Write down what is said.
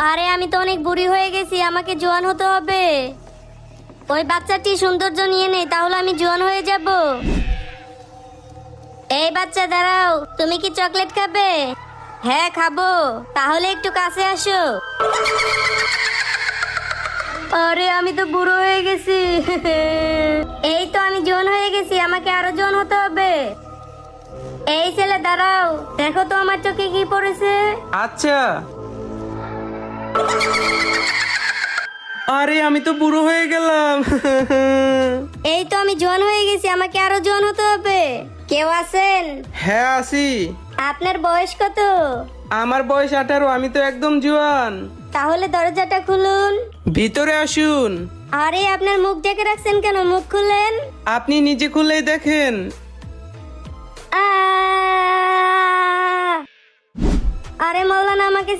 আরে আমি তো অনেক বুড়ি হয়ে গেছি, আমাকে জোয়ান হতে হবে। ওই বাচ্চাটি সৌন্দর্য নিয়ে নেই, তাহলে আমি জোয়ান হয়ে যাব। এই বাচ্চা দাঁড়াও, তুমি কি চকলেট খাবে? হ্যাঁ খাবো। তাহলে একটু কাছে আসো। আরে আমি তো বুড়ো হয়ে গেছি। এই তো আমি জোয়ান হয়ে গেছি, আমাকে আরো জোয়ান হতে হবে। এই ছেলে দাঁড়াও, দেখো তো আমার চোখে কি পড়েছে। আচ্ছা। আরে আমি তো বুড়ো হয়ে গেলাম। এই তো আমি জোয়ান হয়ে গেছি, আমাকে আরো জোয়ান হতে হবে। কেউ আছেন? হ্যাঁ আছি। আপনার বয়স কত? আমার বয়স 18, আমি তো একদম জোয়ান। তাহলে দরজাটা খুলুন। ভিতরে আসুন। আরে আপনার মুখ ঢেকে রাখছেন কেন? মুখ খুলেন। আপনি নিজে খুলেই দেখেন। আরে মাওলানা আমাকে